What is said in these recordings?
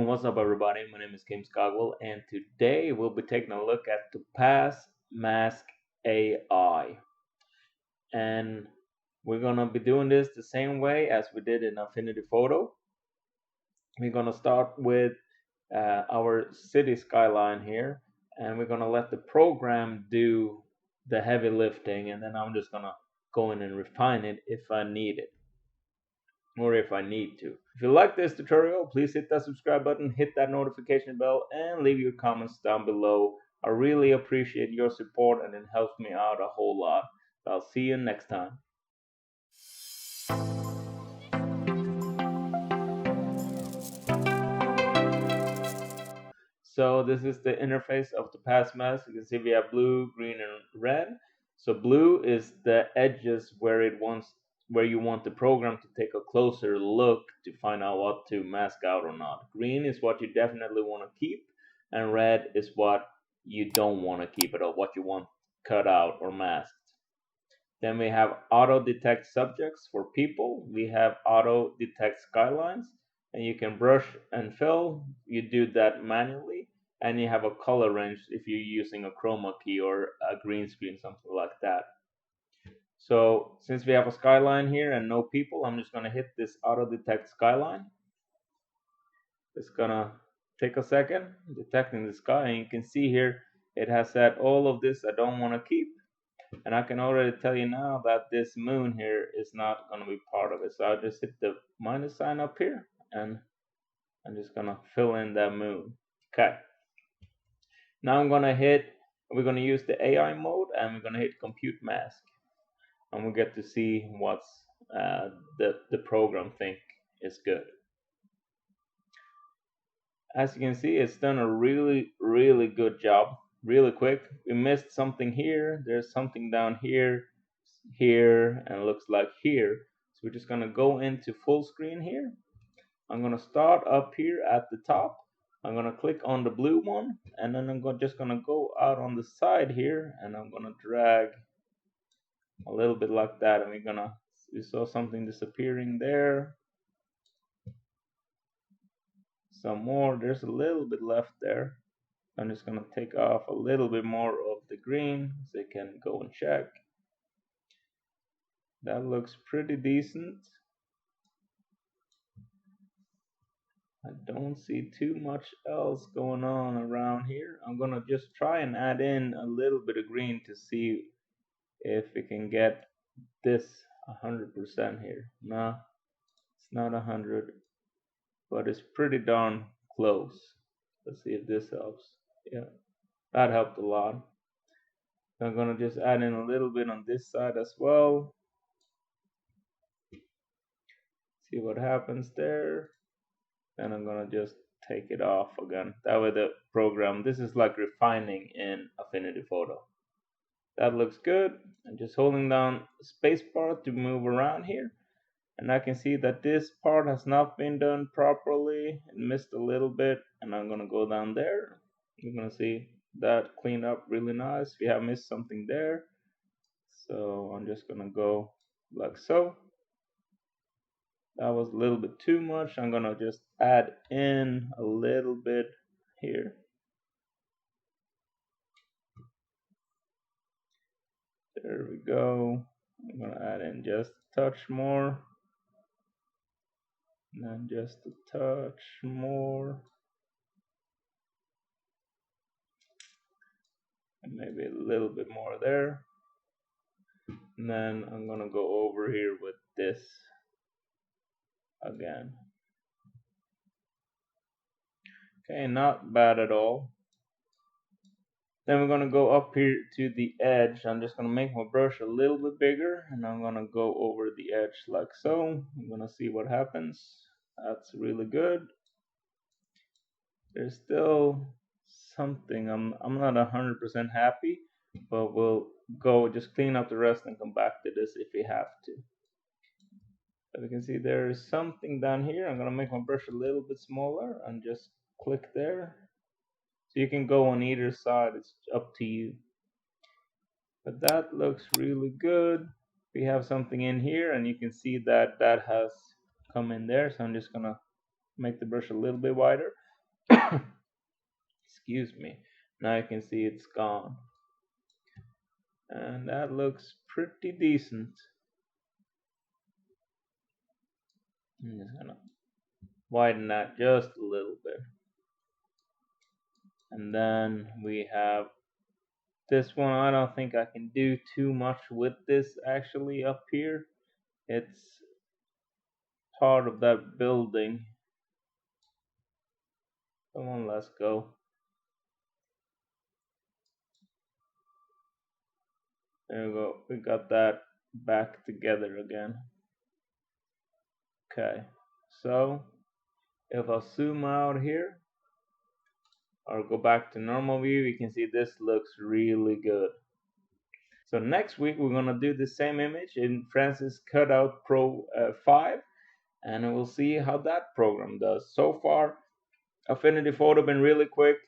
What's up everybody, my name is Kim Scogwell and today we'll be taking a look at Topaz Mask AI. And we're gonna be doing this the same way as we did in Affinity Photo. We're gonna start with our city skyline here, and we're gonna let the program do the heavy lifting, and then I'm just gonna go in and refine it if I need it. Or if I need to. If you like this tutorial, please hit that subscribe button, hit that notification bell, and leave your comments down below. I really appreciate your support and it helps me out a whole lot. I'll see you next time. So this is the interface of the Topaz Mask. You can see we have blue, green, and red. So blue is the edges where you want the program to take a closer look to find out what to mask out or not. Green is what you definitely want to keep, and red is what you don't want to keep at all, what you want cut out or masked. Then we have auto detect subjects for people. We have auto detect skylines, and you can brush and fill. You do that manually, and you have a color range if you're using a chroma key or a green screen, something like that. So since we have a skyline here and no people, I'm just gonna hit this auto detect skyline. It's gonna take a second detecting the sky, and you can see here it has said all of this I don't want to keep, and I can already tell you now that this moon here is not gonna be part of it. So I'll just hit the minus sign up here, and I'm just gonna fill in that moon. Okay. Now we're gonna use the AI mode, and we're gonna hit compute mask. And we'll get to see what's the program think is good. As you can see, it's done a really good job, really quick. We missed something here, there's something down here, and it looks like here. So we're just gonna go into full screen here. I'm gonna start up here at the top. I'm gonna click on the blue one, and then I'm just gonna go out on the side here, and I'm gonna drag a little bit like that, and we saw something disappearing there, some more, there's a little bit left there. I'm just gonna take off a little bit more of the green so you can go and check. That looks pretty decent. I don't see too much else going on around here. I'm gonna just try and add in a little bit of green to see if we can get this 100% here. No, it's not 100, but it's pretty darn close. Let's see if this helps. Yeah, that helped a lot. I'm gonna just add in a little bit on this side as well. See what happens there. Then I'm gonna just take it off again. That way the program, this is like refining in Affinity Photo. That looks good. I'm just holding down spacebar to move around here, and I can see that this part has not been done properly and missed a little bit, and I'm gonna go down there. You're gonna see that cleaned up really nice. We have missed something there, so I'm just gonna go like so. That was a little bit too much. I'm gonna just add in a little bit here. There we go. I'm gonna add in just a touch more, and then just a touch more, and maybe a little bit more there. And then I'm gonna go over here with this again. Okay, not bad at all. Then we're gonna go up here to the edge. I'm just gonna make my brush a little bit bigger, and I'm gonna go over the edge like so. I'm gonna see what happens. That's really good. There's still something I'm not 100% happy, but we'll go just clean up the rest and come back to this if we have to. As you can see, there is something down here. I'm gonna make my brush a little bit smaller and just click there. So you can go on either side, it's up to you. But that looks really good. We have something in here, and you can see that that has come in there. So I'm just gonna make the brush a little bit wider. Excuse me. Now you can see it's gone. And that looks pretty decent. I'm just gonna widen that just a little bit. And then we have this one. I don't think I can do too much with this actually up here. It's part of that building. Come on, let's go. There we go. We got that back together again. Okay. So if I zoom out here or go back to normal view, you can see this looks really good. So next week we're gonna do the same image in Franzis Cutout Pro 5, and we'll see how that program does. So far, Affinity Photo been really quick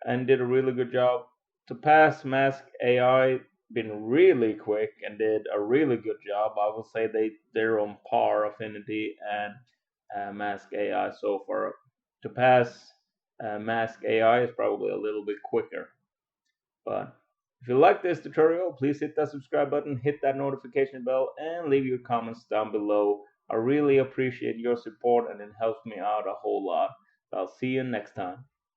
and did a really good job. Topaz Mask AI been really quick and did a really good job. I will say they're on par, Affinity and Mask AI so far. Topaz Mask AI is probably a little bit quicker. But if you like this tutorial, please hit that subscribe button, hit that notification bell, and leave your comments down below. I really appreciate your support and it helps me out a whole lot. I'll see you next time.